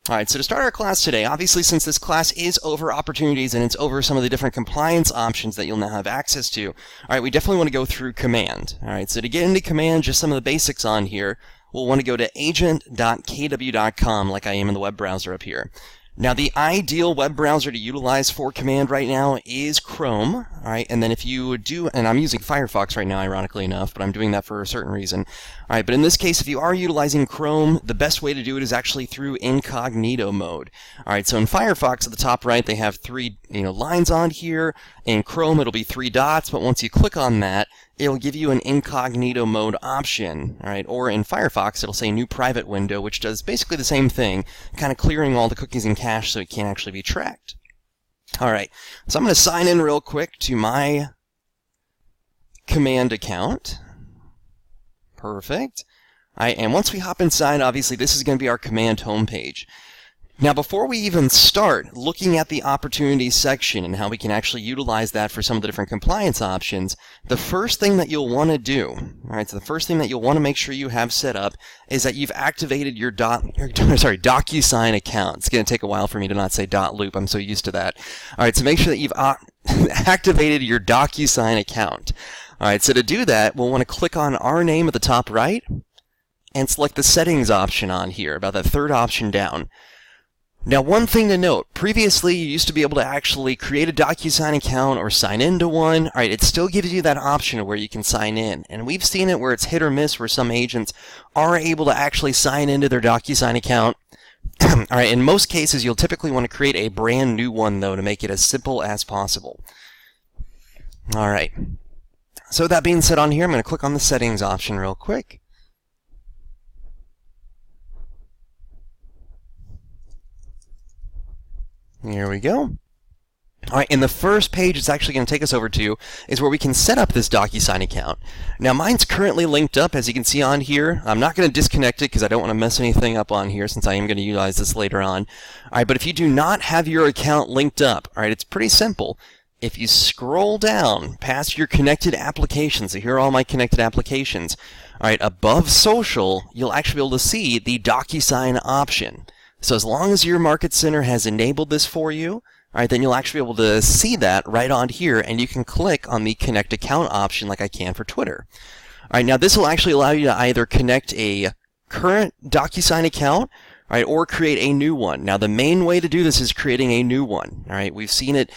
Alright, so to start our class today, obviously since this class is over opportunities and it's over some of the different compliance options that you'll now have access to, alright, we definitely want to go through command. Alright, so to get into command, just some of the basics on here, we'll want to go to agent.kw.com like I am in the web browser up here. Now the ideal web browser to utilize for command right now is Chrome, alright, and then if you do, and I'm using Firefox right now ironically enough, but I'm doing that for a certain reason. Alright, but in this case, if you are utilizing Chrome, the best way to do it is actually through incognito mode. Alright, so in Firefox at the top right, they have three lines on here. In Chrome, it'll be 3 dots, but once you click on that, it'll give you an incognito mode option, alright, or in Firefox, it'll say new private window, which does basically the same thing, kind of clearing all the cookies and cache so it can't actually be tracked. Alright, so I'm going to sign in real quick to my command account. Perfect. Alright, and once we hop inside, obviously this is going to be our command homepage. Now before we even start looking at the opportunities section and how we can actually utilize that for some of the different compliance options, the first thing that you'll want to do, alright, so the first thing that you'll want to make sure you have set up is that you've activated your Docusign account. It's going to take a while for me to not say .loop, I'm so used to that. Alright, so make sure that you've activated your Docusign account. Alright, so to do that, we'll want to click on our name at the top right and select the settings option on here, about that third option down. Now, one thing to note, previously you used to be able to actually create a Docusign account or sign into one. Alright, it still gives you that option where you can sign in. And we've seen it where it's hit or miss, where some agents are able to actually sign into their Docusign account. Alright, in most cases you'll typically want to create a brand new one though to make it as simple as possible. Alright, so with that being said on here, I'm going to click on the settings option real quick. Here we go. Alright, and the first page it's actually going to take us over to is where we can set up this Docusign account. Now mine's currently linked up, as you can see on here. I'm not going to disconnect it because I don't want to mess anything up on here since I am going to utilize this later on. Alright, but if you do not have your account linked up, alright, it's pretty simple. If you scroll down past your connected applications, so here are all my connected applications. Alright, above social, you'll actually be able to see the Docusign option. So as long as your Market Center has enabled this for you, alright, then you'll actually be able to see that right on here, and you can click on the Connect Account option like I can for Twitter. Alright, now this will actually allow you to either connect a current Docusign account, alright, or create a new one. Now the main way to do this is creating a new one. Alright, we've seen it,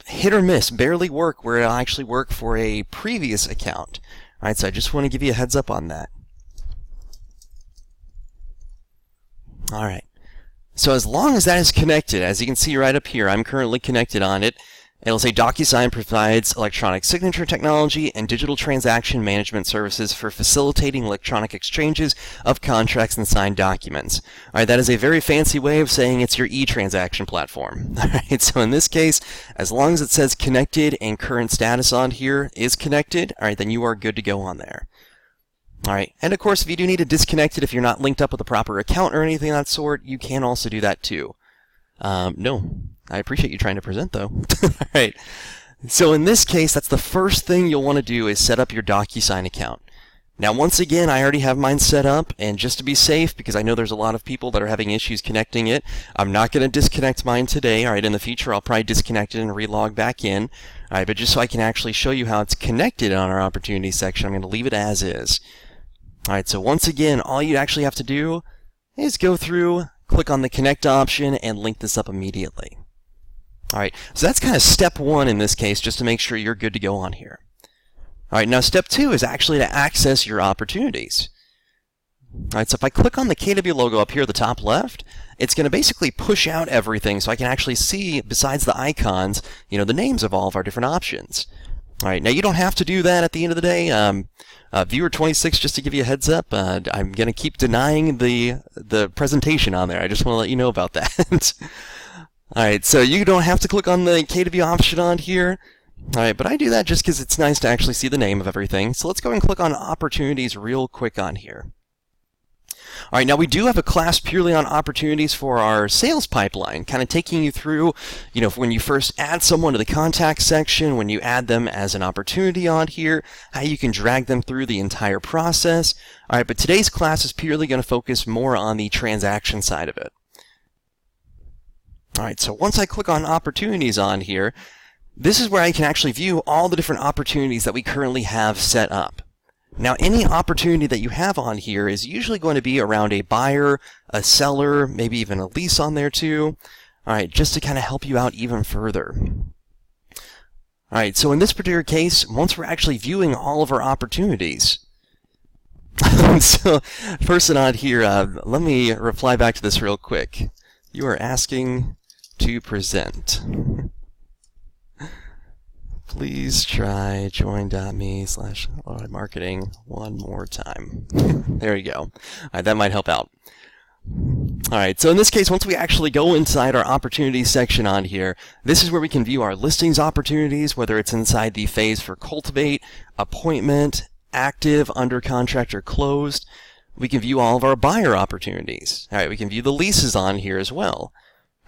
hit or miss, barely work where it'll actually work for a previous account. Alright, so I just want to give you a heads up on that. Alright, so as long as that is connected, as you can see right up here, I'm currently connected on it. It'll say Docusign provides electronic signature technology and digital transaction management services for facilitating electronic exchanges of contracts and signed documents. Alright, that is a very fancy way of saying it's your e-transaction platform. Alright, so in this case, as long as it says connected and current status on here is connected, alright, then you are good to go on there. Alright, and of course if you do need to disconnect it if you're not linked up with a proper account or anything of that sort, you can also do that too. No, I appreciate you trying to present though. Alright, so in this case, that's the first thing you'll want to do is set up your Docusign account. Now once again, I already have mine set up, and just to be safe, because I know there's a lot of people that are having issues connecting it, I'm not going to disconnect mine today. Alright, in the future I'll probably disconnect it and relog back in. Alright, but just so I can actually show you how it's connected on our opportunity section, I'm going to leave it as is. Alright, so once again, all you actually have to do is go through, click on the Connect option, and link this up immediately. Alright, so that's kind of step 1 in this case, just to make sure you're good to go on here. Alright, now step 2 is actually to access your opportunities. Alright, so if I click on the KW logo up here at the top left, it's going to basically push out everything so I can actually see, besides the icons, the names of all of our different options. Alright, now you don't have to do that at the end of the day. Viewer 26, just to give you a heads up, I'm going to keep denying the presentation on there. I just want to let you know about that. Alright, so you don't have to click on the KW option on here. Alright, but I do that just because it's nice to actually see the name of everything. So let's go and click on Opportunities real quick on here. Alright, now we do have a class purely on opportunities for our sales pipeline, kind of taking you through, when you first add someone to the contact section, when you add them as an opportunity on here, how you can drag them through the entire process. Alright, but today's class is purely going to focus more on the transaction side of it. All right, so once I click on opportunities on here, this is where I can actually view all the different opportunities that we currently have set up. Now, any opportunity that you have on here is usually going to be around a buyer, a seller, maybe even a lease on there too. All right, just to kind of help you out even further. All right, so in this particular case, once we're actually viewing all of our opportunities, so person on here, let me reply back to this real quick. You are asking to present. Please try join.me/marketing one more time. There you go. All right, that might help out. All right, so in this case, once we actually go inside our opportunities section on here, this is where we can view our listings opportunities, whether it's inside the phase for cultivate, appointment, active, under contract, or closed. We can view all of our buyer opportunities. All right, we can view the leases on here as well.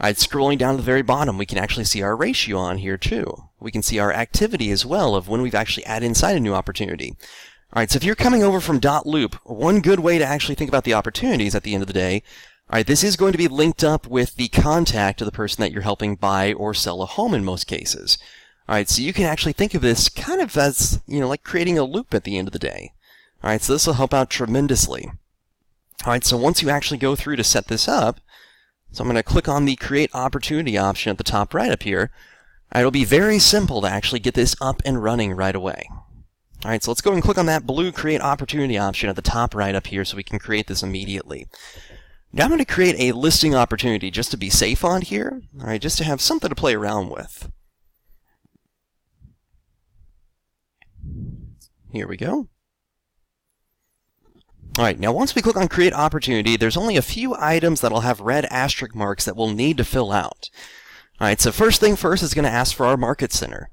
All right, scrolling down to the very bottom, we can actually see our ratio on here too. We can see our activity as well of when we've actually added inside a new opportunity. All right, so if you're coming over from .loop, one good way to actually think about the opportunities at the end of the day, all right, this is going to be linked up with the contact of the person that you're helping buy or sell a home in most cases. All right, so you can actually think of this kind of as, like creating a loop at the end of the day. All right, so this will help out tremendously. All right, so once you actually go through to set this up, so I'm going to click on the Create Opportunity option at the top right up here. All right, it'll be very simple to actually get this up and running right away. All right, so let's go and click on that blue Create Opportunity option at the top right up here so we can create this immediately. Now I'm going to create a listing opportunity just to be safe on here, all right, just to have something to play around with. Here we go. All right, now once we click on Create Opportunity, there's only a few items that'll have red asterisk marks that we'll need to fill out. All right, so first thing first is going to ask for our market center.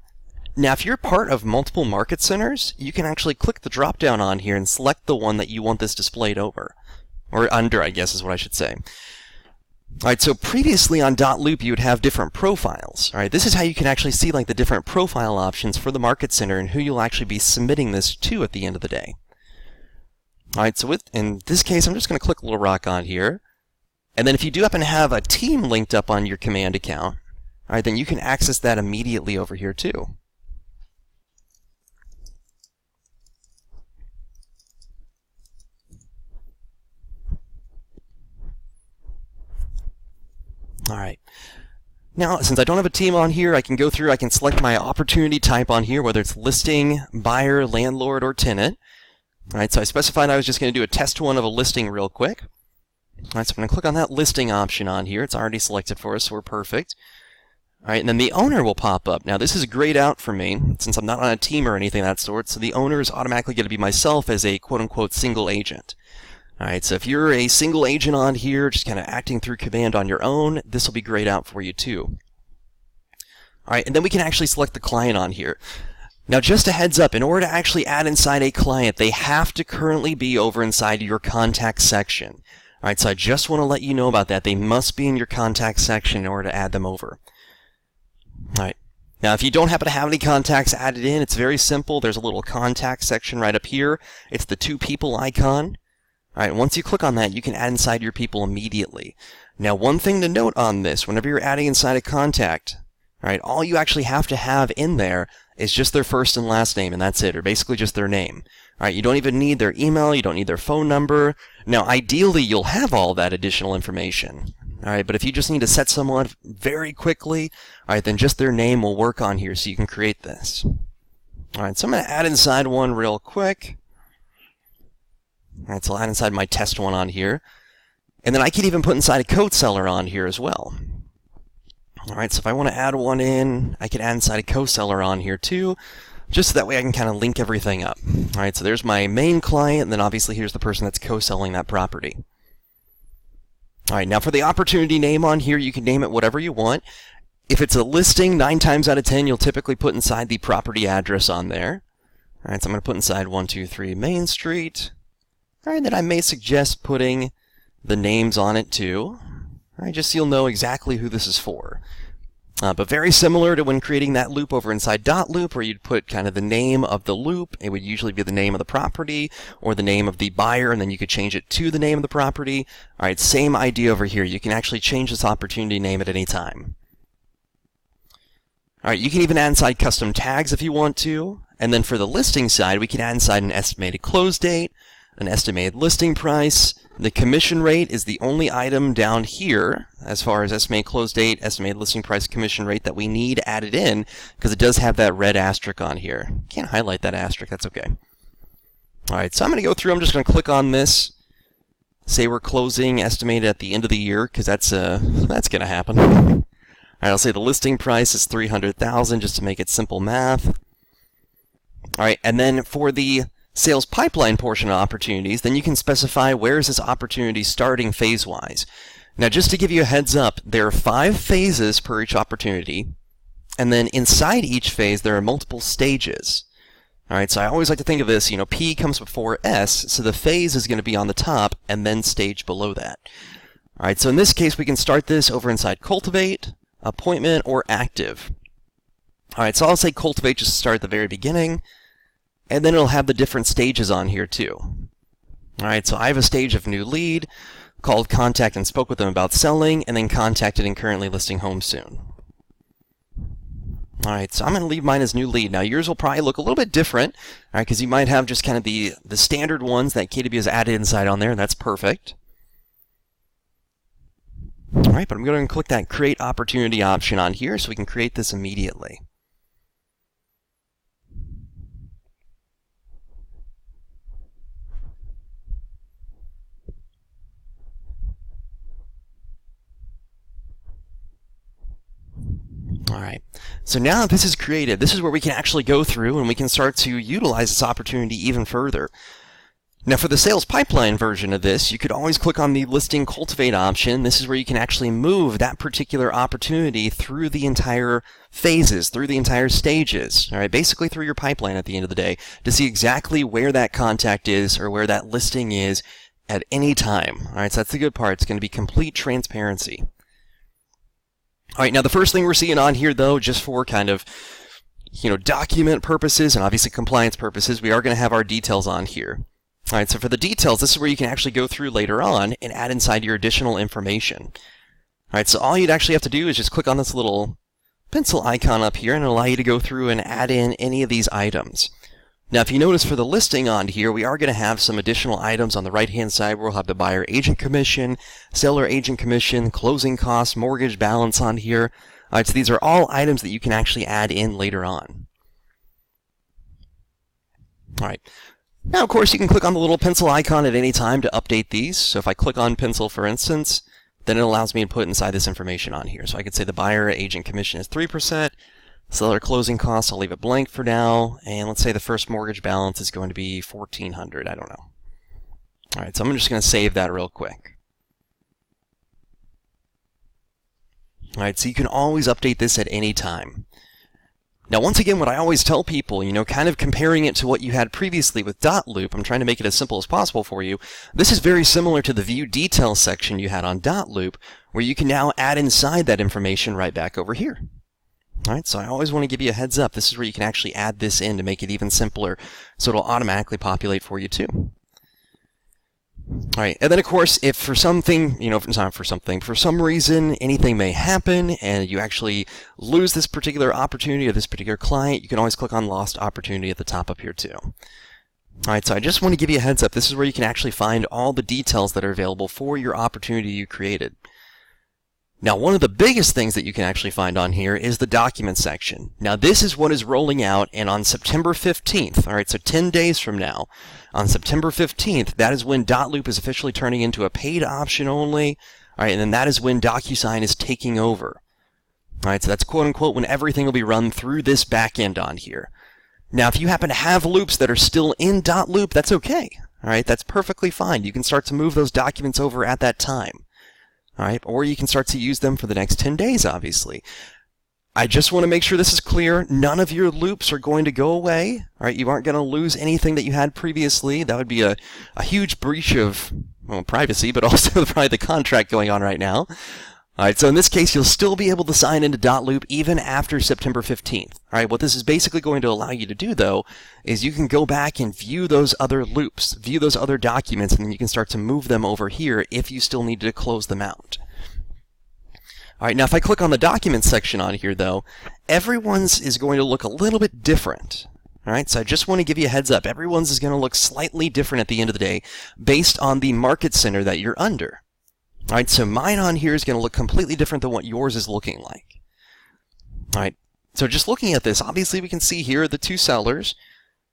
Now, if you're part of multiple market centers, you can actually click the drop-down on here and select the one that you want this displayed over. Or under, I guess is what I should say. All right, so previously on .loop, you would have different profiles. All right, this is how you can actually see like the different profile options for the market center and who you'll actually be submitting this to at the end of the day. All right, so in this case, I'm just going to click Little Rock on here. And then if you do happen to have a team linked up on your command account, all right, then you can access that immediately over here too. All right. Now, since I don't have a team on here, I can go through, I can select my opportunity type on here, whether it's listing, buyer, landlord, or tenant. All right, so I specified I was just going to do a test one of a listing real quick. All right, so I'm going to click on that listing option on here. It's already selected for us, so we're perfect. All right, and then the owner will pop up. Now, this is grayed out for me, since I'm not on a team or anything of that sort, so the owner is automatically going to be myself as a quote-unquote single agent. All right, so if you're a single agent on here, just kind of acting through command on your own, this will be grayed out for you too. All right, and then we can actually select the client on here. Now, just a heads up, in order to actually add inside a client, they have to currently be over inside your contact section. All right, so I just want to let you know about that. They must be in your contact section in order to add them over. All right. Now, if you don't happen to have any contacts added in, it's very simple. There's a little contact section right up here. It's the two people icon. All right, once you click on that, you can add inside your people immediately. Now, one thing to note on this, whenever you're adding inside a contact, all right, all you actually have to have in there is just their first and last name, and that's it, or basically just their name. All right, you don't even need their email, you don't need their phone number. Now, ideally, you'll have all that additional information. All right, but if you just need to set someone very quickly, all right, then just their name will work on here so you can create this. All right, so I'm going to add inside one real quick. All right, so I'll add inside my test one on here. And then I could even put inside a code seller on here as well. All right, so if I want to add one in, I can add inside a co-seller on here too, just so that way I can kind of link everything up. All right, so there's my main client, and then obviously here's the person that's co-selling that property. All right, now for the opportunity name on here, you can name it whatever you want. If it's a listing, 9 times out of 10, you'll typically put inside the property address on there. All right, so I'm going to put inside 123 Main Street. All right, then I may suggest putting the names on it too. All right, just so you'll know exactly who this is for. But very similar to when creating that loop over inside .loop, where you'd put kind of the name of the loop. It would usually be the name of the property or the name of the buyer, and then you could change it to the name of the property. All right, same idea over here. You can actually change this opportunity name at any time. All right, you can even add inside custom tags if you want to. And then for the listing side, we can add inside an estimated close date, an estimated listing price. The commission rate is the only item down here as far as estimated close date, estimated listing price, commission rate that we need added in, because it does have that red asterisk on here. Can't highlight that asterisk, that's okay. All right, so I'm going to go through, I'm just going to click on this. Say we're closing estimated at the end of the year, because that's going to happen. All right, I'll say the listing price is $300,000 just to make it simple math. All right, and then for the sales pipeline portion of opportunities, then you can specify where is this opportunity starting phase-wise. Now, just to give you a heads up, there are 5 phases per each opportunity, and then inside each phase there are multiple stages. All right, so I always like to think of this, P comes before S, so the phase is going to be on the top and then stage below that. All right, so in this case we can start this over inside Cultivate, Appointment, or Active. All right, so I'll say Cultivate just to start at the very beginning. And then it'll have the different stages on here too. All right, so I have a stage of new lead, called contact and spoke with them about selling, and then contacted and currently listing home soon. All right, so I'm going to leave mine as new lead. Now yours will probably look a little bit different, all right, because you might have just kind of the standard ones that KW has added inside on there, and that's perfect. All right, but I'm going to click that Create Opportunity option on here so we can create this immediately. All right, so now that this is created, this is where we can actually go through and we can start to utilize this opportunity even further. Now for the sales pipeline version of this, you could always click on the Listing Cultivate option. This is where you can actually move that particular opportunity through the entire phases, through the entire stages, all right, basically through your pipeline at the end of the day, to see exactly where that contact is or where that listing is at any time. All right, so that's the good part. It's going to be complete transparency. All right, now the first thing we're seeing on here, though, just for kind of, document purposes and obviously compliance purposes, we are going to have our details on here. All right, so for the details, this is where you can actually go through later on and add inside your additional information. All right, so all you'd actually have to do is just click on this little pencil icon up here and it'll allow you to go through and add in any of these items. Now, if you notice for the listing on here, we are going to have some additional items on the right-hand side where we'll have the buyer agent commission, seller agent commission, closing costs, mortgage balance on here. All right, so these are all items that you can actually add in later on. All right. Now, of course, you can click on the little pencil icon at any time to update these. So if I click on pencil, for instance, then it allows me to put inside this information on here. So I could say the buyer agent commission is 3%. Seller closing costs, I'll leave it blank for now, and let's say the first mortgage balance is going to be $1,400, I don't know. All right, so I'm just going to save that real quick. All right, so you can always update this at any time. Now, once again, what I always tell people, kind of comparing it to what you had previously with .loop, I'm trying to make it as simple as possible for you. This is very similar to the View Details section you had on .loop, where you can now add inside that information right back over here. All right, so I always want to give you a heads up. This is where you can actually add this in to make it even simpler, so it'll automatically populate for you too. All right, and then of course, if for something, for some reason, anything may happen and you actually lose this particular opportunity or this particular client, you can always click on Lost Opportunity at the top up here too. All right, so I just want to give you a heads up. This is where you can actually find all the details that are available for your opportunity you created. Now, one of the biggest things that you can actually find on here is the document section. Now, this is what is rolling out, and on September 15th, all right, so 10 days from now, on September 15th, that is when .loop is officially turning into a paid option only, all right, and then that is when Docusign is taking over. All right, so that's quote-unquote when everything will be run through this back end on here. Now, if you happen to have loops that are still in .loop, that's okay, all right, that's perfectly fine. You can start to move those documents over at that time. All right, or you can start to use them for the next 10 days, obviously. I just want to make sure this is clear. None of your loops are going to go away. All right, you aren't going to lose anything that you had previously. That would be a huge breach of, well, privacy, but also probably the contract going on right now. Alright, so in this case, you'll still be able to sign into .loop even after September 15th. Alright, what this is basically going to allow you to do, though, is you can go back and view those other loops, view those other documents, and then you can start to move them over here if you still need to close them out. Alright, now if I click on the Documents section on here, though, everyone's is going to look a little bit different. Alright, so I just want to give you a heads up. Everyone's is going to look slightly different at the end of the day based on the market center that you're under. Alright, so mine on here is going to look completely different than what yours is looking like. Alright, so just looking at this, obviously we can see here the two sellers.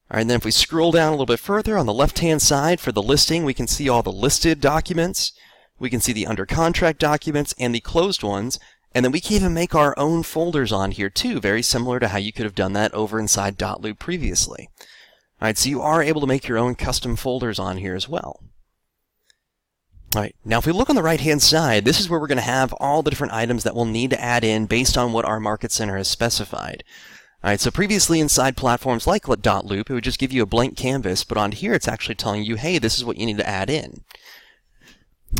Alright, and then if we scroll down a little bit further on the left-hand side for the listing, we can see all the listed documents. We can see the under contract documents and the closed ones. And then we can even make our own folders on here too, very similar to how you could have done that over inside .loop previously. Alright, so you are able to make your own custom folders on here as well. Alright, now if we look on the right-hand side, this is where we're going to have all the different items that we'll need to add in based on what our market center has specified. Alright, so previously inside platforms like .loop, it would just give you a blank canvas, but on here it's actually telling you, hey, this is what you need to add in.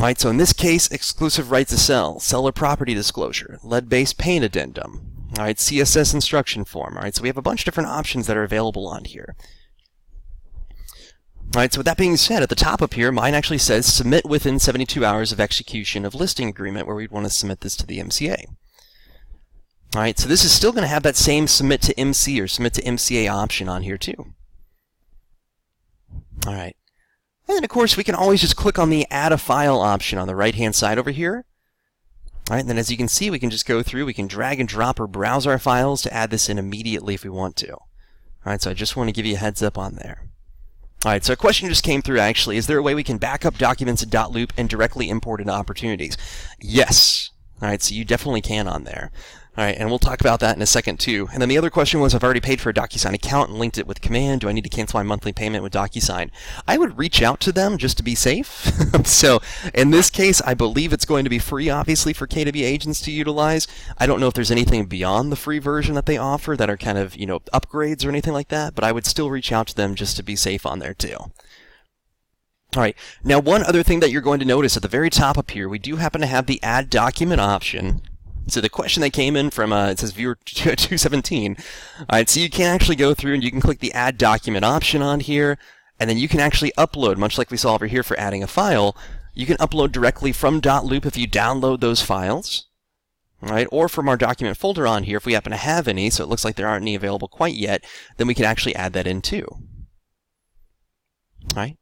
Alright, so in this case, exclusive right to sell, seller property disclosure, lead-based paint addendum, alright, CSS instruction form. Alright, so we have a bunch of different options that are available on here. Alright, so with that being said, at the top up here, mine actually says submit within 72 hours of execution of listing agreement, where we'd want to submit this to the MCA. Alright, so this is still going to have that same submit to MC or submit to MCA option on here too. Alright. And then of course we can always just click on the add a file option on the right hand side over here. Alright, and then as you can see, we can just go through, we can drag and drop or browse our files to add this in immediately if we want to. Alright, so I just want to give you a heads up on there. Alright, so a question just came through actually. Is there a way we can back up documents in .loop and directly import into opportunities? Yes. Alright, so you definitely can on there. Alright, and we'll talk about that in a second too. And then the other question was, I've already paid for a Docusign account and linked it with Command. Do I need to cancel my monthly payment with Docusign? I would reach out to them just to be safe. So in this case, I believe it's going to be free, obviously, for KW agents to utilize. I don't know if there's anything beyond the free version that they offer that are kind of, upgrades or anything like that, but I would still reach out to them just to be safe on there too. Alright, now one other thing that you're going to notice at the very top up here, we do happen to have the Add Document option. So the question that came in from, it says viewer 217. Alright, so you can actually go through and you can click the Add Document option on here, and then you can actually upload, much like we saw over here for adding a file, you can upload directly from .loop if you download those files. Alright, or from our document folder on here, if we happen to have any, so it looks like there aren't any available quite yet, then we can actually add that in too. Alright.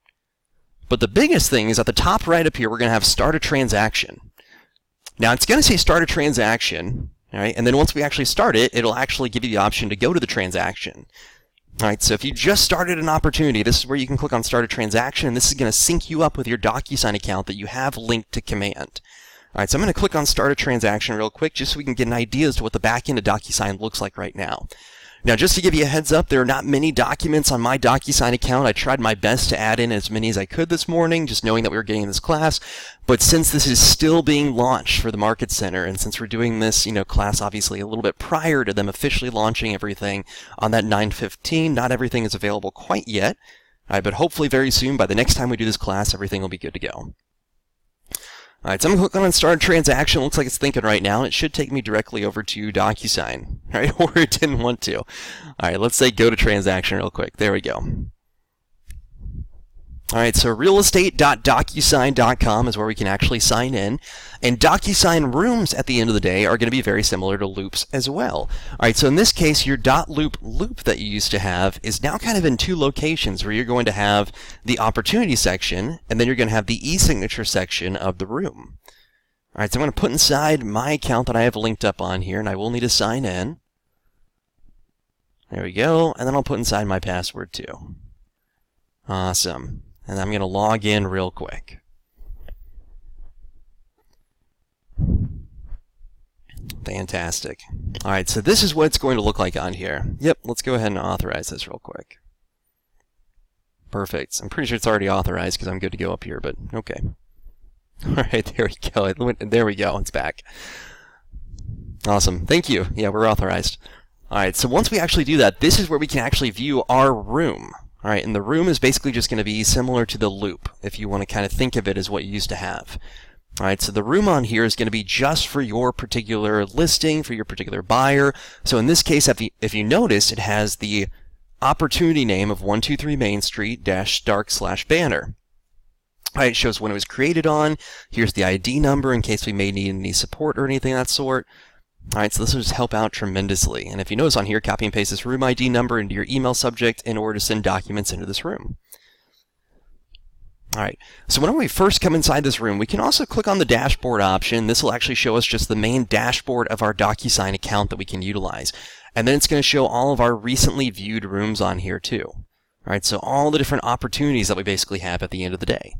But the biggest thing is at the top right up here, we're going to have Start a Transaction. Now, it's going to say Start a Transaction, all right, and then once we actually start it, it'll actually give you the option to go to the transaction. All right, so if you just started an opportunity, this is where you can click on Start a Transaction, and this is going to sync you up with your Docusign account that you have linked to Command. All right, so I'm going to click on Start a Transaction real quick just so we can get an idea as to what the back end of Docusign looks like right now. Now, just to give you a heads up, there are not many documents on my Docusign account. I tried my best to add in as many as I could this morning, just knowing that we were getting this class. But since this is still being launched for the Market Center, and since we're doing this, class obviously a little bit prior to them officially launching everything on that 9/15, not everything is available quite yet. But hopefully very soon, by the next time we do this class, everything will be good to go. Alright, so I'm going to click on Start a Transaction. It looks like it's thinking right now. It should take me directly over to Docusign, right? Or it didn't want to. Alright, let's say go to Transaction real quick. There we go. Alright, so realestate.docusign.com is where we can actually sign in. And Docusign rooms at the end of the day are going to be very similar to loops as well. Alright, so in this case, your .loop loop that you used to have is now kind of in two locations where you're going to have the opportunity section, and then you're going to have the e-signature section of the room. Alright, so I'm going to put inside my account that I have linked up on here, and I will need to sign in. There we go, and then I'll put inside my password too. Awesome. And I'm going to log in real quick. Fantastic. Alright, so this is what it's going to look like on here. Yep, let's go ahead and authorize this real quick. Perfect. I'm pretty sure it's already authorized because I'm good to go up here, but okay. Alright, there we go. There we go. It's back. Awesome. Thank you. Yeah, we're authorized. Alright, so once we actually do that, this is where we can actually view our room. Alright, and the room is basically just going to be similar to the loop, if you want to kind of think of it as what you used to have. All right, so the room on here is going to be just for your particular listing, for your particular buyer. So in this case, if you notice, it has the opportunity name of 123 Main Street --dark/banner. All right, it shows when it was created on. Here's the ID number in case we may need any support or anything of that sort. All right, so this will just help out tremendously. And if you notice on here, copy and paste this room ID number into your email subject in order to send documents into this room. All right, so when we first come inside this room, we can also click on the dashboard option. This will actually show us just the main dashboard of our Docusign account that we can utilize. And then it's going to show all of our recently viewed rooms on here too. All right, so all the different opportunities that we basically have at the end of the day.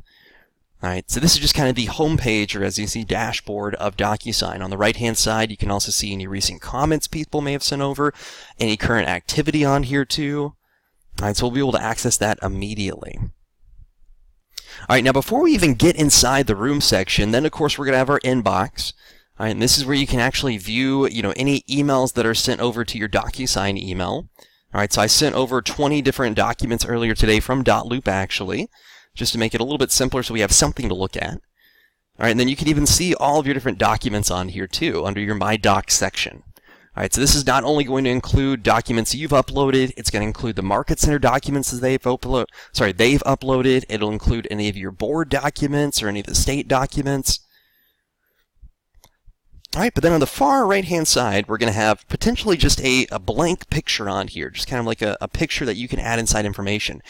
All right, so this is just kind of the home page, or as you see, dashboard of Docusign. On the right-hand side, you can also see any recent comments people may have sent over, any current activity on here too. All right, so we'll be able to access that immediately. All right, now before we even get inside the room section, then of course we're going to have our inbox. All right, and this is where you can actually view, any emails that are sent over to your Docusign email. All right, so I sent over 20 different documents earlier today from .loop actually, just to make it a little bit simpler so we have something to look at. All right, and then you can even see all of your different documents on here too, under your My Docs section. All right, so this is not only going to include documents you've uploaded, it's going to include the Market Center documents that they've uploaded. It'll include any of your board documents or any of the state documents. All right, but then on the far right-hand side, we're going to have potentially just a blank picture on here, just kind of like a picture that you can add inside information.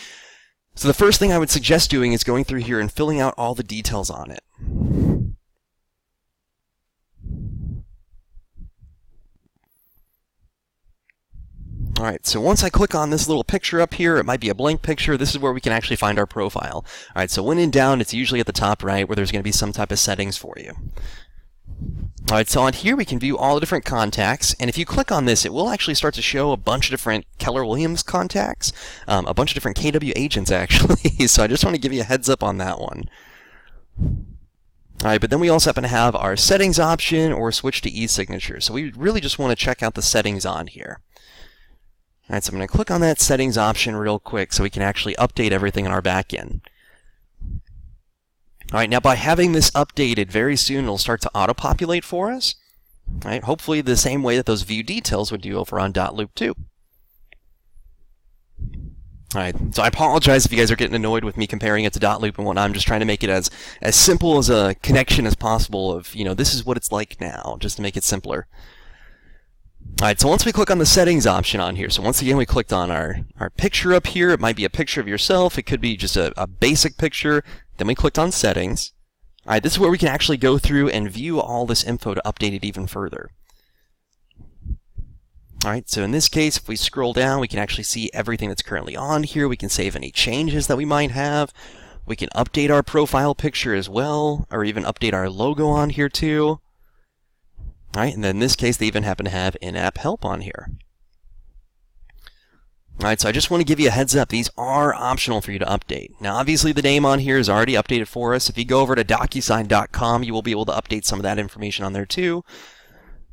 So the first thing I would suggest doing is going through here and filling out all the details on it. All right, so once I click on this little picture up here, it might be a blank picture. This is where we can actually find our profile. All right, so when in doubt, it's usually at the top right where there's going to be some type of settings for you. All right, so on here we can view all the different contacts, and if you click on this, it will actually start to show a bunch of different Keller Williams contacts, a bunch of different KW agents actually, so I just want to give you a heads up on that one. All right, but then we also happen to have our settings option or switch to e-signature, so we really just want to check out the settings on here. All right, so I'm going to click on that settings option real quick so we can actually update everything in our backend. All right, now by having this updated, very soon it'll start to auto-populate for us. All right, hopefully the same way that those view details would do over on .loop too. All right, so I apologize if you guys are getting annoyed with me comparing it to .loop and whatnot. I'm just trying to make it as simple as a connection as possible of, this is what it's like now, just to make it simpler. All right, so once we click on the settings option on here, so once again we clicked on our picture up here. It might be a picture of yourself. It could be just a basic picture. Then we clicked on settings. All right, this is where we can actually go through and view all this info to update it even further. All right, so in this case, if we scroll down, we can actually see everything that's currently on here. We can save any changes that we might have. We can update our profile picture as well, or even update our logo on here too. All right, and then in this case, they even happen to have in-app help on here. All right, so I just want to give you a heads up. These are optional for you to update. Now, obviously, the name on here is already updated for us. If you go over to Docusign.com, you will be able to update some of that information on there too.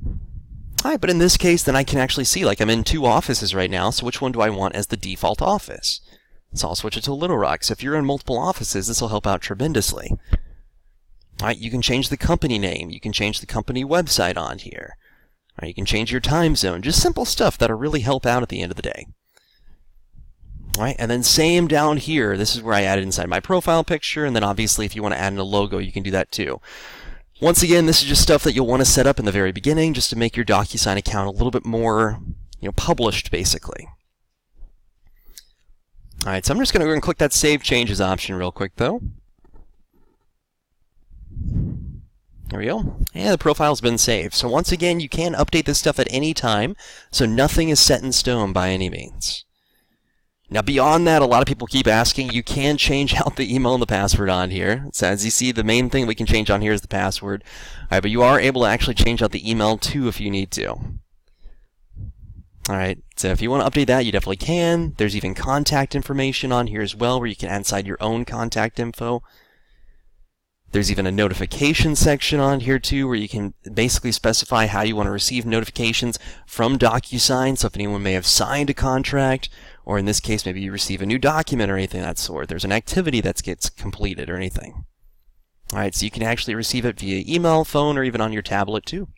All right, but in this case, then I can actually see, like I'm in 2 offices right now, so which one do I want as the default office? So I'll switch it to Little Rock. So if you're in multiple offices, this will help out tremendously. All right, you can change the company name. You can change the company website on here. All right, you can change your time zone. Just simple stuff that'll really help out at the end of the day. All right, and then same down here. This is where I added inside my profile picture, and then obviously if you want to add in a logo, you can do that too. Once again, this is just stuff that you'll want to set up in the very beginning just to make your Docusign account a little bit more, published basically. All right, so I'm just going to go and click that Save Changes option real quick though. There we go. And the profile's been saved. So once again, you can update this stuff at any time, so nothing is set in stone by any means. Now beyond that, a lot of people keep asking, you can change out the email and the password on here. So as you see, the main thing we can change on here is the password. All right, but you are able to actually change out the email too if you need to. All right, so if you want to update that, you definitely can. There's even contact information on here as well, where you can add inside your own contact info. There's even a notification section on here too, where you can basically specify how you want to receive notifications from Docusign. So if anyone may have signed a contract, or in this case, maybe you receive a new document or anything of that sort, there's an activity that gets completed or anything. All right, so you can actually receive it via email, phone, or even on your tablet too.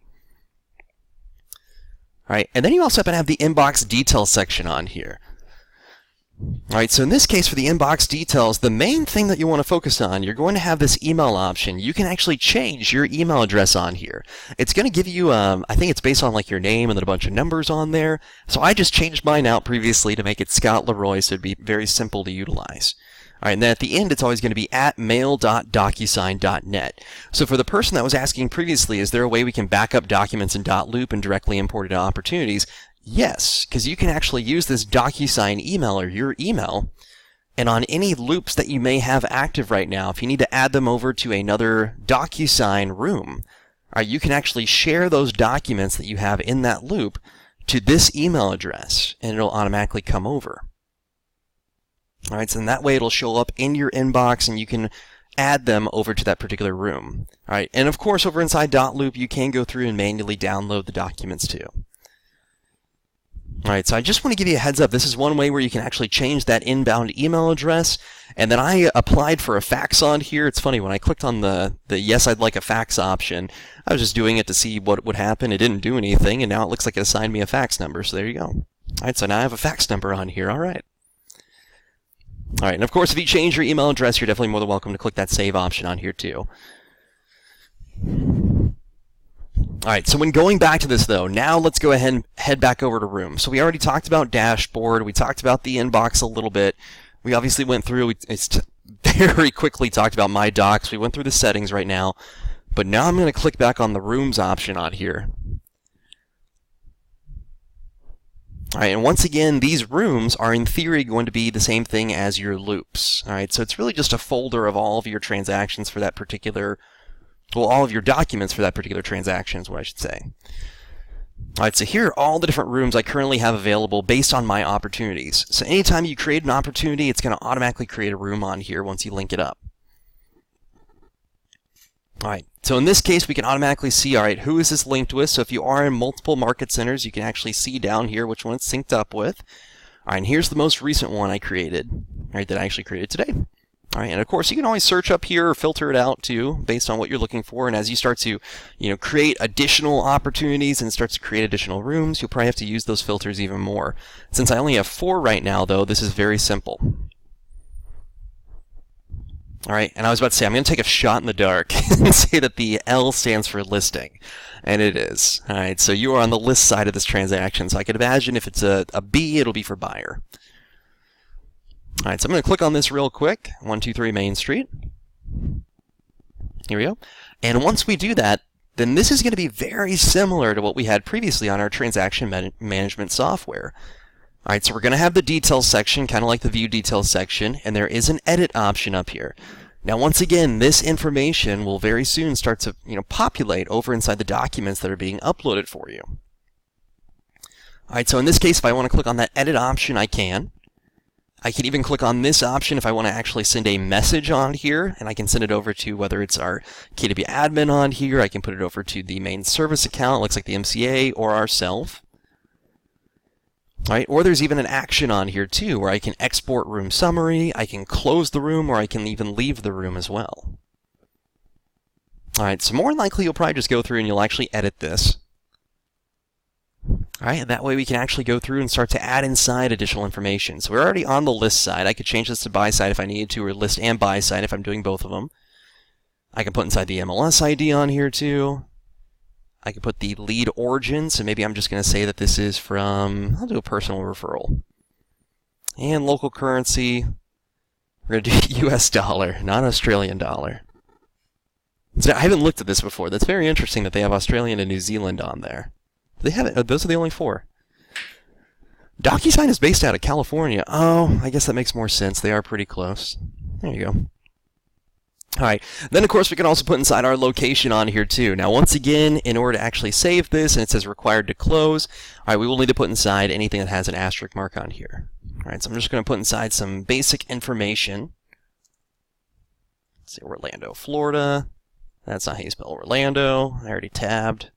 All right, and then you also happen to have the inbox details section on here. All right, so in this case for the inbox details, the main thing that you want to focus on, you're going to have this email option. You can actually change your email address on here. It's going to give you, I think it's based on like your name and then a bunch of numbers on there. So I just changed mine out previously to make it Scott Leroy, so it'd be very simple to utilize. All right, and then at the end, it's always going to be at mail.docusign.net. So for the person that was asking previously, is there a way we can back up documents in .loop and directly import it to opportunities? Yes, because you can actually use this Docusign email or your email, and on any loops that you may have active right now, if you need to add them over to another Docusign room, you can actually share those documents that you have in that loop to this email address, and it'll automatically come over. All right, so in that way it'll show up in your inbox, and you can add them over to that particular room. All right, and of course over inside .loop you can go through and manually download the documents too. All right, so I just want to give you a heads up. This is one way where you can actually change that inbound email address. And then I applied for a fax on here. It's funny, when I clicked on the yes, I'd like a fax option, I was just doing it to see what would happen. It didn't do anything, and now it looks like it assigned me a fax number. So there you go. All right, so now I have a fax number on here. All right. All right, and of course, if you change your email address, you're definitely more than welcome to click that save option on here too. All right, so when going back to this, though, now let's go ahead and head back over to Room. So we already talked about Dashboard. We talked about the inbox a little bit. We obviously went through, very quickly talked about My Docs. We went through the settings right now. But now I'm going to click back on the Rooms option on here. All right, and once again, these rooms are in theory going to be the same thing as your loops. All right, so it's really just a folder of all of your transactions for that particular, well, all of your documents for that particular transaction is what I should say. All right, so here are all the different rooms I currently have available based on my opportunities. So anytime you create an opportunity, it's going to automatically create a room on here once you link it up. All right, so in this case, we can automatically see, all right, who is this linked with? So if you are in multiple market centers, you can actually see down here which one it's synced up with. All right, and here's the most recent one I created, all right, that I actually created today. All right, and of course, you can always search up here or filter it out too, based on what you're looking for. And as you start to, create additional opportunities and start to create additional rooms, you'll probably have to use those filters even more. Since I only have 4 right now, though, this is very simple. All right, and I was about to say, I'm going to take a shot in the dark and say that the L stands for listing, and it is. All right, so you are on the list side of this transaction, so I could imagine if it's a B, it'll be for buyer. All right, so I'm going to click on this real quick, 123 Main Street. Here we go. And once we do that, then this is going to be very similar to what we had previously on our transaction management software. All right, so we're going to have the details section, kind of like the view details section, and there is an edit option up here. Now, once again, this information will very soon start to, populate over inside the documents that are being uploaded for you. All right, so in this case, if I want to click on that edit option, I can. I can even click on this option if I want to actually send a message on here, and I can send it over to whether it's our KW admin on here, I can put it over to the main service account, looks like the MCA, or ourself. All right, or there's even an action on here too, where I can export room summary, I can close the room, or I can even leave the room as well. All right, so more than likely you'll probably just go through and you'll actually edit this. All right, and that way we can actually go through and start to add inside additional information. So we're already on the list side. I could change this to buy side if I needed to, or list and buy side if I'm doing both of them. I can put inside the MLS ID on here too. I can put the lead origin, so maybe I'm just going to say that this is from, I'll do a personal referral. And local currency, we're going to do US dollar, not Australian dollar. So I haven't looked at this before. That's very interesting that they have Australian and New Zealand on there. They haven't. Those are the only 4. Docusign is based out of California. Oh, I guess that makes more sense. They are pretty close. There you go. All right. Then, of course, we can also put inside our location on here, too. Now, once again, in order to actually save this, and it says required to close, all right, we will need to put inside anything that has an asterisk mark on here. All right, so I'm just going to put inside some basic information. Let's see, Orlando, Florida. That's not how you spell Orlando. I already tabbed.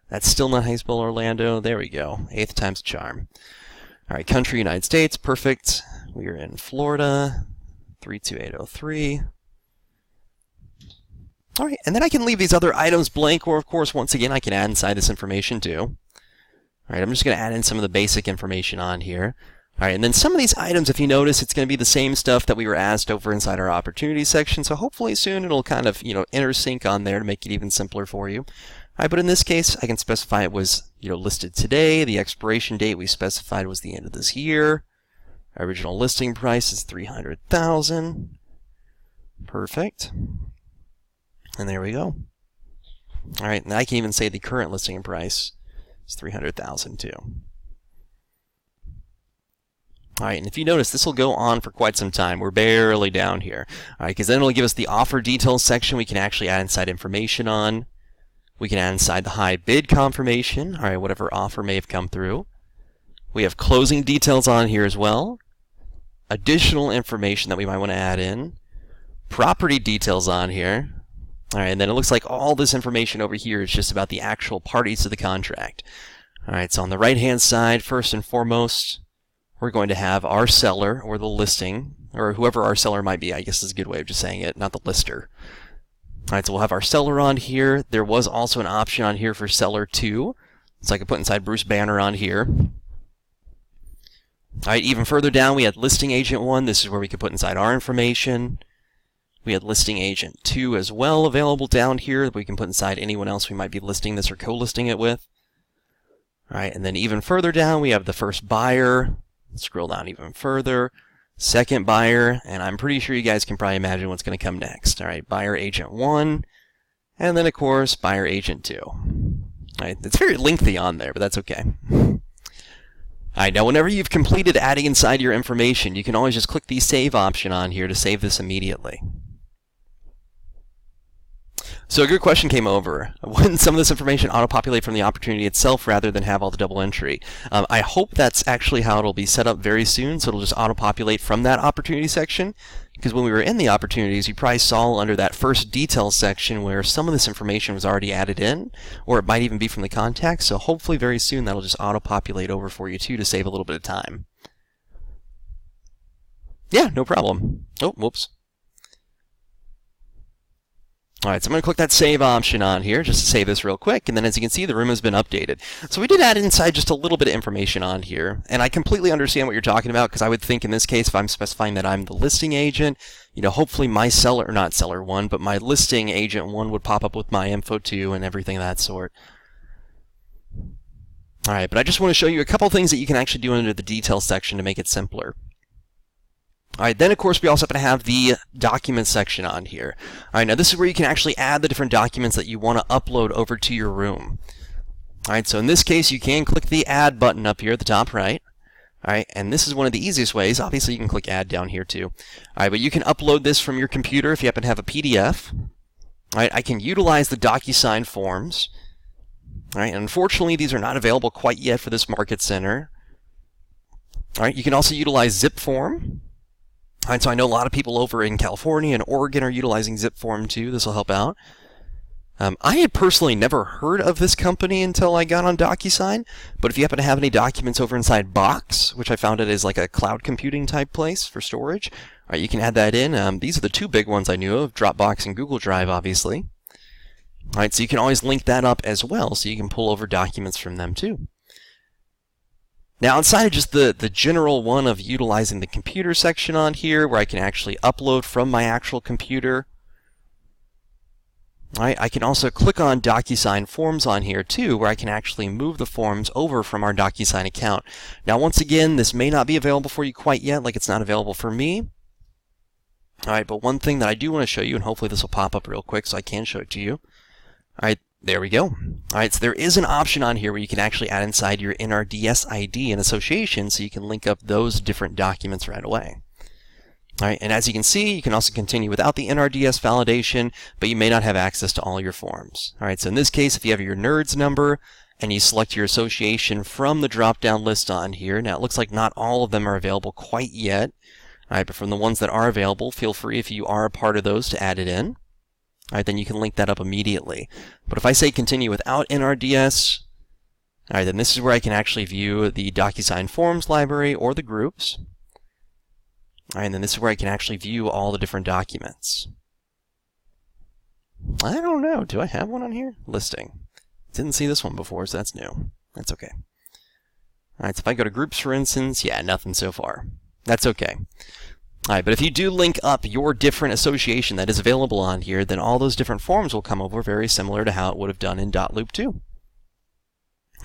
That's still not how you spell Orlando. There we go. 8th time's a charm. All right, country, United States. Perfect. We are in Florida. 32803. All right, and then I can leave these other items blank, or of course, once again, I can add inside this information too. All right, I'm just going to add in some of the basic information on here. All right, and then some of these items, if you notice, it's going to be the same stuff that we were asked over inside our opportunity section. So hopefully soon it'll kind of, intersync on there to make it even simpler for you. All right, but in this case, I can specify it was, listed today. The expiration date we specified was the end of this year. Our original listing price is $300,000. Perfect. And there we go. All right, and I can even say the current listing price is $300,000 too. All right, and if you notice, this will go on for quite some time. We're barely down here. All right, because then it'll give us the offer details section we can actually add inside information on. We can add inside the high bid confirmation, all right, whatever offer may have come through. We have closing details on here as well. Additional information that we might want to add in. Property details on here. All right, and then it looks like all this information over here is just about the actual parties to the contract. All right, so on the right-hand side, first and foremost, we're going to have our seller, or the listing, or whoever our seller might be, I guess is a good way of just saying it, not the lister. All right, so we'll have our seller on here. There was also an option on here for seller 2, so I could put inside Bruce Banner on here. All right, even further down, we had listing agent 1. This is where we could put inside our information. We had listing agent 2 as well available down here that we can put inside anyone else we might be listing this or co-listing it with. All right, and then even further down, we have the first buyer. Scroll down even further. Second buyer, and I'm pretty sure you guys can probably imagine what's going to come next. All right, buyer agent 1, and then of course buyer agent 2. All right, it's very lengthy on there, but that's okay. All right, now whenever you've completed adding inside your information, you can always just click the save option on here to save this immediately. So a good question came over. Wouldn't some of this information auto-populate from the opportunity itself rather than have all the double entry? I hope that's actually how it'll be set up very soon, so it'll just auto-populate from that opportunity section. Because when we were in the opportunities, you probably saw under that first details section where some of this information was already added in, or it might even be from the contact. So hopefully very soon that'll just auto-populate over for you too to save a little bit of time. Yeah, no problem. Oh, whoops. All right, so I'm going to click that save option on here just to save this real quick, and then as you can see, the room has been updated. So we did add inside just a little bit of information on here, and I completely understand what you're talking about, because I would think in this case, if I'm specifying that I'm the listing agent, hopefully my seller, or not seller 1, but my listing agent 1 would pop up with my info too and everything of that sort. All right, but I just want to show you a couple things that you can actually do under the details section to make it simpler. All right, then of course we also have to have the documents section on here. All right, now this is where you can actually add the different documents that you want to upload over to your room. All right, so in this case you can click the add button up here at the top right. All right, and this is one of the easiest ways. Obviously you can click add down here too. All right, but you can upload this from your computer if you happen to have a PDF. All right, I can utilize the Docusign Forms. All right, and unfortunately these are not available quite yet for this market center. All right, you can also utilize Zip Form. All right, so I know a lot of people over in California and Oregon are utilizing Zip Form too. This will help out. I had personally never heard of this company until I got on Docusign, but if you happen to have any documents over inside Box, which I found it is like a cloud computing type place for storage, all right, you can add that in. These are the two big ones I knew of, Dropbox and Google Drive, obviously. All right, so you can always link that up as well, so you can pull over documents from them too. Now, outside of just the general one of utilizing the computer section on here, where I can actually upload from my actual computer, all right, I can also click on Docusign Forms on here too, where I can actually move the forms over from our Docusign account. Now, once again, this may not be available for you quite yet, like it's not available for me. All right, but one thing that I do want to show you, and hopefully this will pop up real quick so I can show it to you. All right, there we go. All right, so there is an option on here where you can actually add inside your NRDS ID and association, so you can link up those different documents right away. All right, and as you can see, you can also continue without the NRDS validation, but you may not have access to all your forms. All right, so in this case, if you have your NERDS number and you select your association from the drop-down list on here, now it looks like not all of them are available quite yet. All right, but from the ones that are available, feel free if you are a part of those to add it in. All right, then you can link that up immediately. But if I say continue without NRDS, all right, then this is where I can actually view the Docusign Forms library or the groups. All right, and then this is where I can actually view all the different documents. I don't know. Do I have one on here? Listing. Didn't see this one before, so that's new. That's okay. Alright, so if I go to groups, for instance, yeah, nothing so far. That's okay. Alright, but if you do link up your different association that is available on here, then all those different forms will come over very similar to how it would have done in .loop 2.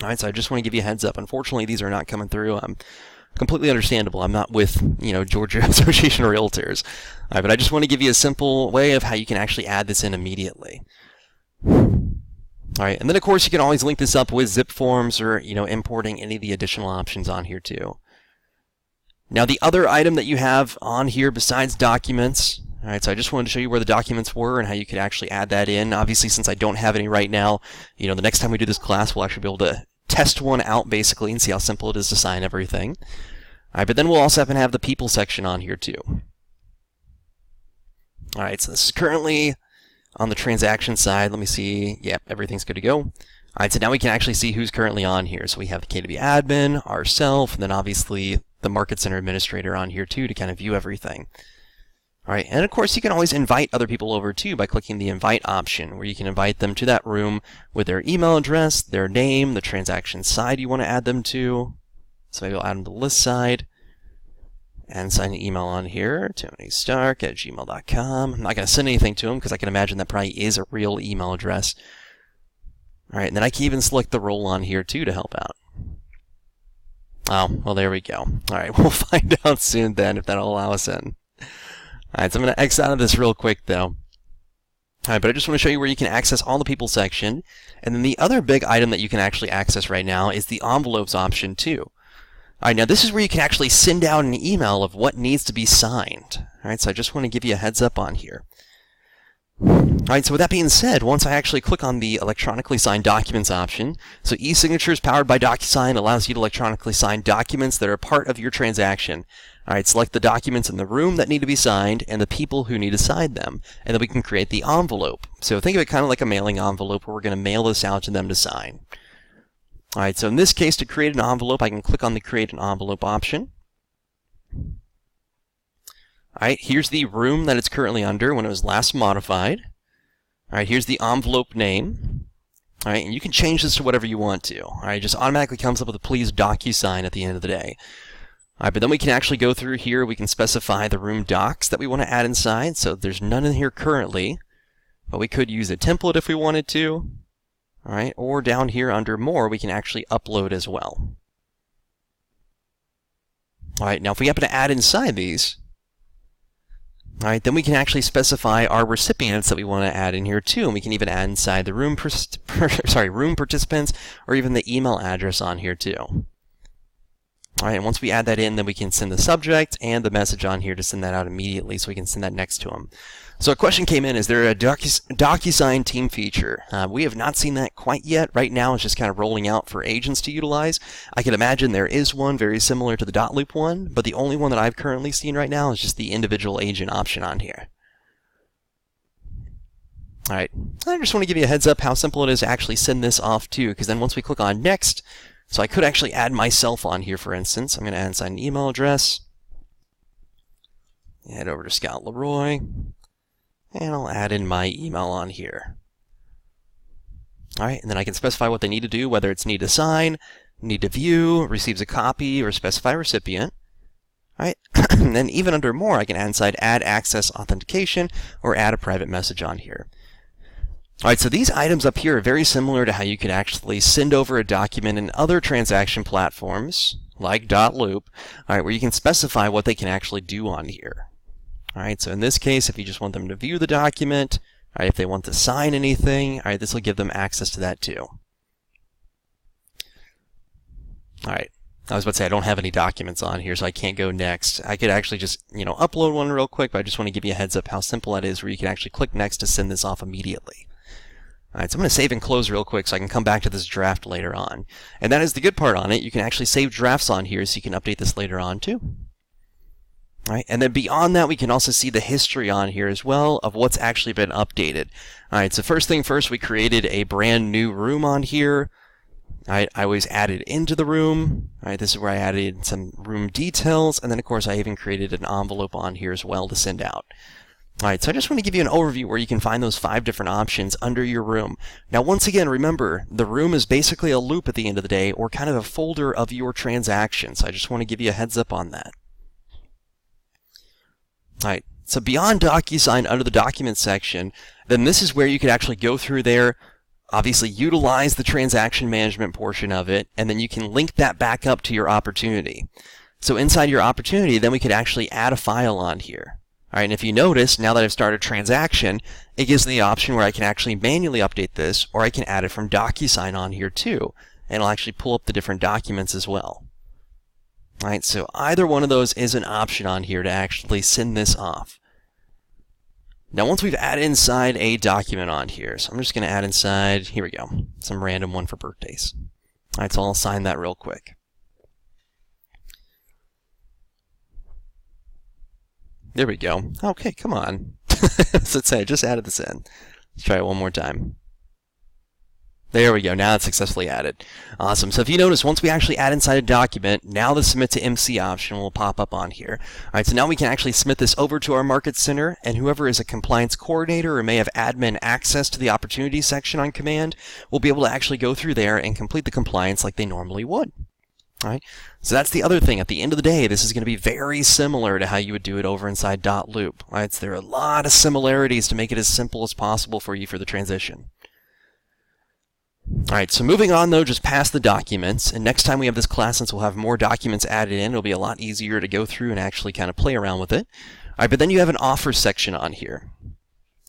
Alright, so I just want to give you a heads up. Unfortunately, these are not coming through. Completely understandable. I'm not with, Georgia Association of Realtors. Alright, but I just want to give you a simple way of how you can actually add this in immediately. Alright, and then of course you can always link this up with zip forms or, importing any of the additional options on here too. Now the other item that you have on here besides documents, alright, so I just wanted to show you where the documents were and how you could actually add that in. Obviously, since I don't have any right now, the next time we do this class, we'll actually be able to test one out basically and see how simple it is to sign everything. Alright, but then we'll also happen to have the people section on here too. Alright, so this is currently on the transaction side. Let me see. Yep, everything's good to go. Alright, so now we can actually see who's currently on here. So we have the KW admin, ourself, and then obviously the Market Center administrator on here too to kind of view everything. Alright, and of course you can always invite other people over too by clicking the invite option, where you can invite them to that room with their email address, their name, the transaction side you want to add them to. So maybe I'll add them to the list side. And sign an email on here, TonyStark@gmail.com. I'm not going to send anything to them because I can imagine that probably is a real email address. Alright, and then I can even select the role on here too to help out. Oh, well there we go. Alright, we'll find out soon then if that'll allow us in. Alright, so I'm going to X out of this real quick though. Alright, but I just want to show you where you can access all the people section. And then the other big item that you can actually access right now is the envelopes option too. Alright, now this is where you can actually send out an email of what needs to be signed. Alright, so I just want to give you a heads up on here. Alright, so with that being said, once I actually click on the electronically signed documents option, so e-signatures powered by Docusign allows you to electronically sign documents that are part of your transaction. Alright, select the documents in the room that need to be signed and the people who need to sign them, and then we can create the envelope. So think of it kind of like a mailing envelope where we're going to mail this out to them to sign. Alright, so in this case, to create an envelope, I can click on the Create an Envelope option. Alright, here's the room that it's currently under when it was last modified. Alright, here's the envelope name. Alright, and you can change this to whatever you want to. Alright, it just automatically comes up with a please Docusign at the end of the day. Alright, but then we can actually go through here, we can specify the room docs that we want to add inside, so there's none in here currently, but we could use a template if we wanted to. Alright, or down here under more, we can actually upload as well. Alright, now if we happen to add inside these, alright, then we can actually specify our recipients that we want to add in here too, and we can even add inside the room participants, or even the email address on here too. Alright, and once we add that in, then we can send the subject and the message on here to send that out immediately so we can send that next to them. So a question came in, is there a Docusign team feature? We have not seen that quite yet. Right now it's just kind of rolling out for agents to utilize. I can imagine there is one very similar to the .loop one, but the only one that I've currently seen right now is just the individual agent option on here. Alright, I just want to give you a heads up how simple it is to actually send this off too, because then once we click on next, so I could actually add myself on here, for instance. I'm going to add inside an email address. Head over to Scott Leroy. And I'll add in my email on here. Alright, and then I can specify what they need to do, whether it's need to sign, need to view, receives a copy, or specify recipient. Alright, and then even under more, I can add inside add access authentication, or add a private message on here. Alright, so these items up here are very similar to how you could actually send over a document in other transaction platforms, like .loop, alright, where you can specify what they can actually do on here. Alright, so in this case, if you just want them to view the document, alright, if they want to sign anything, alright, this will give them access to that too. Alright, I was about to say I don't have any documents on here, so I can't go next. I could actually just, upload one real quick, but I just want to give you a heads up how simple that is, where you can actually click next to send this off immediately. Alright, so I'm going to save and close real quick so I can come back to this draft later on. And that is the good part on it. You can actually save drafts on here so you can update this later on too. Alright, and then beyond that, we can also see the history on here as well of what's actually been updated. Alright, so first thing first, we created a brand new room on here. Alright, I always added into the room. Alright, this is where I added some room details, and then of course I even created an envelope on here as well to send out. Alright, so I just want to give you an overview where you can find those 5 different options under your room. Now once again, remember, the room is basically a loop at the end of the day, or kind of a folder of your transactions. I just want to give you a heads up on that. Alright, so beyond Docusign, under the Documents section, then this is where you could actually go through there, obviously utilize the transaction management portion of it, and then you can link that back up to your opportunity. So inside your opportunity, then we could actually add a file on here. Alright, and if you notice, now that I've started a transaction, it gives me the option where I can actually manually update this, or I can add it from Docusign on here too, and it'll actually pull up the different documents as well. Alright, so either one of those is an option on here to actually send this off. Now once we've added inside a document on here, so I'm just going to add inside, here we go, some random one for birthdays. Alright, so I'll assign that real quick. There we go. Okay, come on. So let's say I just added this in. Let's try it one more time. There we go. Now it's successfully added. Awesome. So if you notice, once we actually add inside a document, now the Submit to MC option will pop up on here. Alright, so now we can actually submit this over to our Market Center, and whoever is a compliance coordinator or may have admin access to the Opportunity section on command will be able to actually go through there and complete the compliance like they normally would. Alright, so that's the other thing. At the end of the day, this is going to be very similar to how you would do it over inside .loop. Alright, so there are a lot of similarities to make it as simple as possible for you for the transition. Alright, so moving on though, just past the documents, and next time we have this class, since we'll have more documents added in, it'll be a lot easier to go through and actually kind of play around with it. Alright, but then you have an offers section on here.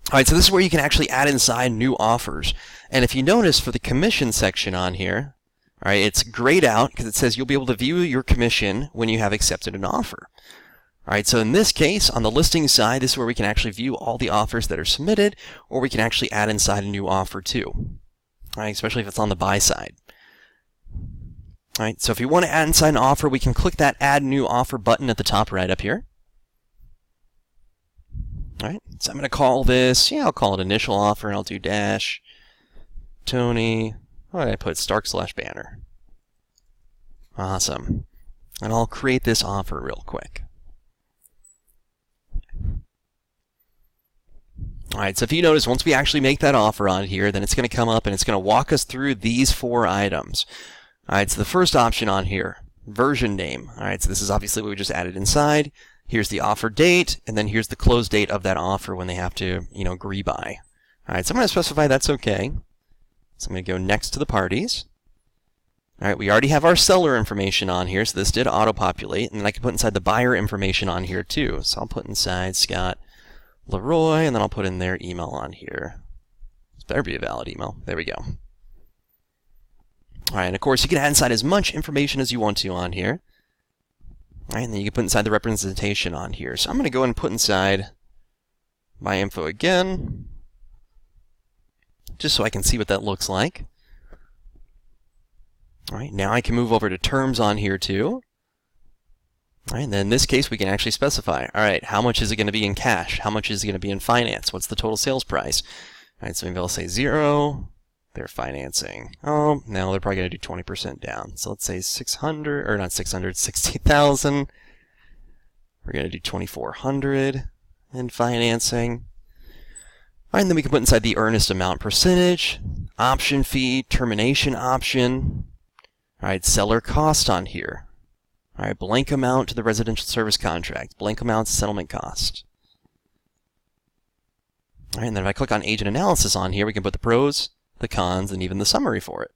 Alright, so this is where you can actually add inside new offers. And if you notice for the commission section on here, alright, it's grayed out because it says you'll be able to view your commission when you have accepted an offer. Alright, so in this case, on the listing side, this is where we can actually view all the offers that are submitted, or we can actually add inside a new offer too. Alright, especially if it's on the buy side. Alright, so if you want to add inside an offer, we can click that Add New Offer button at the top right up here. Alright, so I'm going to call this, I'll call it Initial Offer, and I'll do dash Tony. What did I put? Stark/banner. Awesome. And I'll create this offer real quick. Alright, so if you notice, once we actually make that offer on here, then it's going to come up and it's going to walk us through these 4 items. Alright, so the first option on here, version name. Alright, so this is obviously what we just added inside. Here's the offer date, and then here's the close date of that offer when they have to, agree by. Alright, so I'm going to specify that's okay. So I'm going to go next to the parties. Alright, we already have our seller information on here, so this did auto-populate, and then I can put inside the buyer information on here too. So I'll put inside Scott Leroy, and then I'll put in their email on here. This better be a valid email. There we go. Alright, and of course you can add inside as much information as you want to on here. Alright, and then you can put inside the representation on here. So I'm going to go ahead and put inside my info again, just so I can see what that looks like. Alright, now I can move over to terms on here too. Alright, and then in this case we can actually specify, alright, how much is it going to be in cash? How much is it going to be in finance? What's the total sales price? Alright, so maybe I'll say 0. They're financing. Oh, now they're probably going to do 20% down. So let's say 600, or not 600, 60,000. We're going to do 2,400 in financing. Alright, and then we can put inside the earnest amount percentage, option fee, termination option. Alright, seller cost on here. Alright, blank amount to the residential service contract, blank amount to settlement cost. Alright, and then if I click on agent analysis on here, we can put the pros, the cons, and even the summary for it.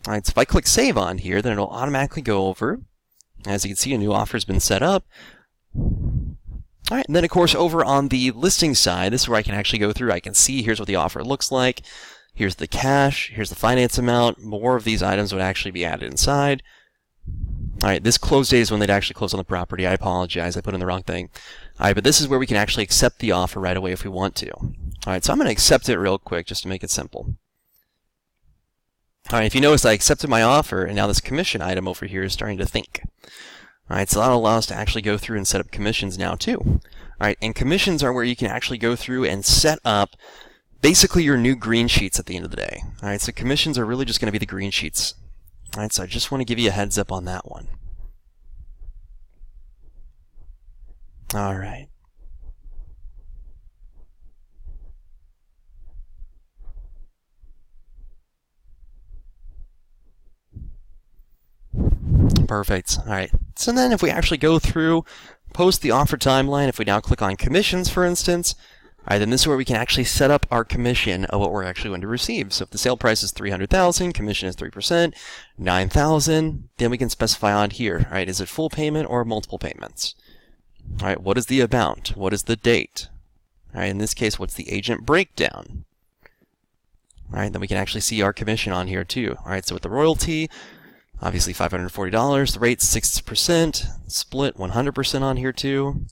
Alright, so if I click save on here, then it'll automatically go over. As you can see, a new offer has been set up. Alright, and then of course over on the listing side, this is where I can actually go through. I can see here's what the offer looks like. Here's the cash, here's the finance amount. More of these items would actually be added inside. Alright, this close date is when they'd actually close on the property. I apologize, I put in the wrong thing. Alright, but this is where we can actually accept the offer right away if we want to. Alright, so I'm going to accept it real quick just to make it simple. Alright, if you notice, I accepted my offer, and now this commission item over here is starting to think. Alright, so that'll allow us to actually go through and set up commissions now too. Alright, and commissions are where you can actually go through and set up basically your new green sheets at the end of the day. Alright, so commissions are really just going to be the green sheets. Alright, so I just want to give you a heads up on that one. All right. Perfect. All right. So then if we actually go through, post the offer timeline, if we now click on commissions, for instance, all right, then this is where we can actually set up our commission of what we're actually going to receive. So if the sale price is $300,000, commission is 3%, $9,000, then we can specify on here, all right, is it full payment or multiple payments? All right, what is the amount? What is the date? All right, in this case, what's the agent breakdown? All right, then we can actually see our commission on here too. All right, so with the royalty, obviously $540, the rate's 6%, split 100% on here too.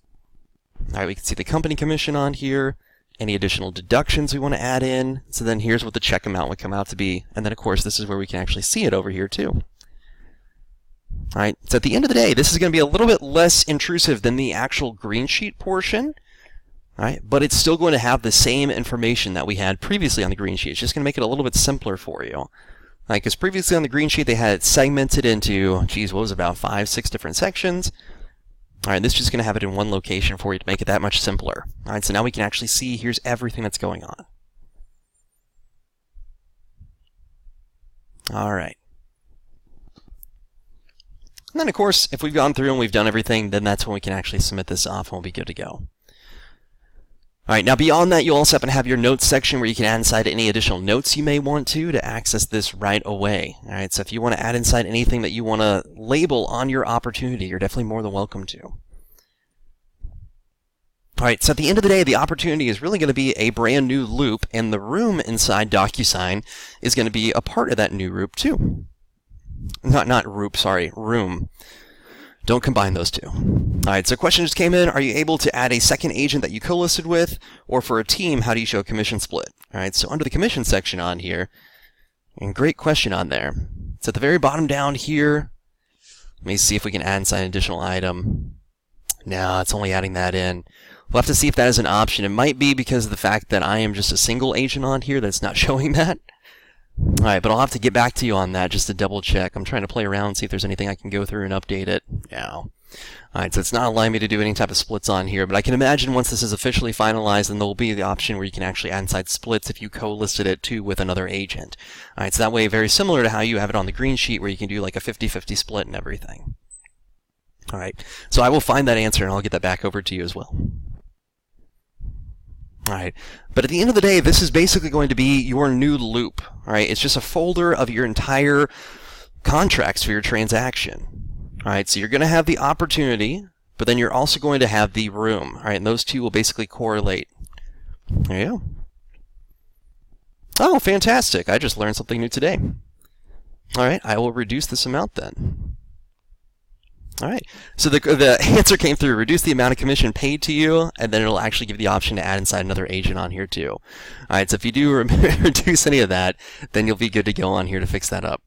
All right, we can see the company commission on here, any additional deductions we want to add in. So then here's what the check amount would come out to be. And then, of course, this is where we can actually see it over here too. All right, so at the end of the day, this is going to be a little bit less intrusive than the actual green sheet portion. All right, but it's still going to have the same information that we had previously on the green sheet. It's just going to make it a little bit simpler for you. Because previously on the green sheet, they had it segmented into, geez, what was it, about 5-6 different sections. All right, this is just going to have it in one location for you to make it that much simpler. All right, so now we can actually see here's everything that's going on. All right. And then, of course, if we've gone through and we've done everything, then that's when we can actually submit this off and we'll be good to go. All right, now beyond that, you'll also happen to have your notes section where you can add inside any additional notes you may want to access this right away. All right, so if you want to add inside anything that you want to label on your opportunity, you're definitely more than welcome to. All right, so at the end of the day, the opportunity is really going to be a brand new loop, and the room inside DocuSign is going to be a part of that new loop too. Room. Don't combine those two. All right, so a question just came in. Are you able to add a second agent that you co-listed with? Or for a team, how do you show a commission split? All right, so under the commission section on here, and great question on there. It's at the very bottom down here. Let me see if we can add inside an additional item. No, it's only adding that in. We'll have to see if that is an option. It might be because of the fact that I am just a single agent on here that's not showing that. All right, but I'll have to get back to you on that just to double check. I'm trying to play around, see if there's anything I can go through and update it. Yeah. All right, so it's not allowing me to do any type of splits on here, but I can imagine once this is officially finalized, then there will be the option where you can actually add inside splits if you co-listed it too with another agent. All right, so that way, very similar to how you have it on the green sheet where you can do like a 50-50 split and everything. All right, so I will find that answer and I'll get that back over to you as well. All right, but at the end of the day, this is basically going to be your new loop. All right, it's just a folder of your entire contracts for your transaction. All right, so you're going to have the opportunity, but then you're also going to have the room. All right, and those two will basically correlate. There you go. Oh, fantastic. I just learned something new today. All right, I will reduce this amount then. All right, so the answer came through, reduce the amount of commission paid to you, and then it'll actually give you the option to add inside another agent on here too. All right, so if you do reduce any of that, then you'll be good to go on here to fix that up.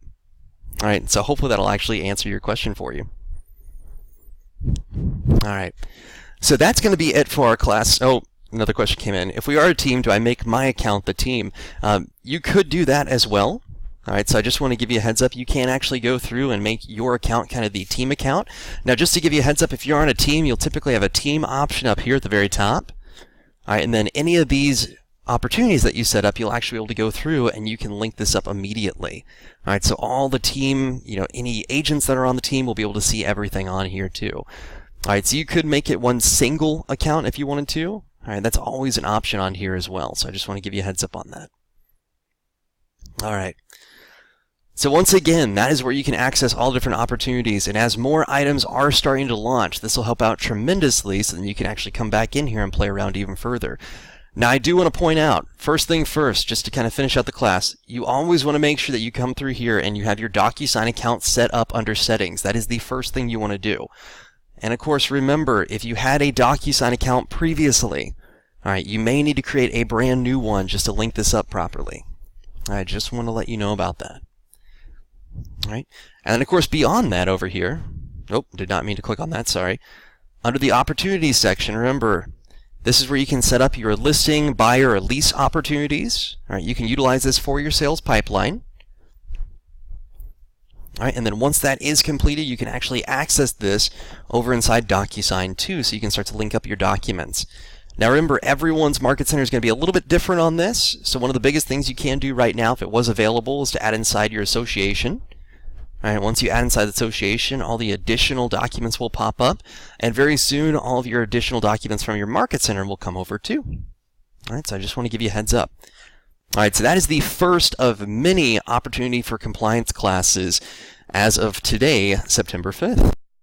All right, so hopefully that'll actually answer your question for you. All right, so that's going to be it for our class. Oh, another question came in. If we are a team, do I make my account the team? You could do that as well. All right, so I just want to give you a heads up. You can actually go through and make your account kind of the team account. Now, just to give you a heads up, if you're on a team, you'll typically have a team option up here at the very top. All right, and then any of these opportunities that you set up, you'll actually be able to go through and you can link this up immediately. All right, so all the team, any agents that are on the team will be able to see everything on here too. All right, so you could make it one single account if you wanted to. All right, that's always an option on here as well. So I just want to give you a heads up on that. All right. So once again, that is where you can access all different opportunities, and as more items are starting to launch, this will help out tremendously so then you can actually come back in here and play around even further. Now I do want to point out, first thing first, just to kind of finish out the class, you always want to make sure that you come through here and you have your Docusign account set up under settings. That is the first thing you want to do. And of course, remember, if you had a Docusign account previously, all right, you may need to create a brand new one just to link this up properly. I just want to let you know about that. All right, and then of course beyond that over here, nope, did not mean to click on that, sorry. Under the opportunities section, remember, this is where you can set up your listing, buyer, or lease opportunities. All right, you can utilize this for your sales pipeline. All right, and then once that is completed, you can actually access this over inside Docusign too, so you can start to link up your documents. Now remember, everyone's Market Center is going to be a little bit different on this, so one of the biggest things you can do right now, if it was available, is to add inside your association. All right, once you add inside the association, all the additional documents will pop up, and very soon all of your additional documents from your Market Center will come over too. All right, so I just want to give you a heads up. All right, so that is the first of many Opportunity for Compliance classes as of today, September 5th.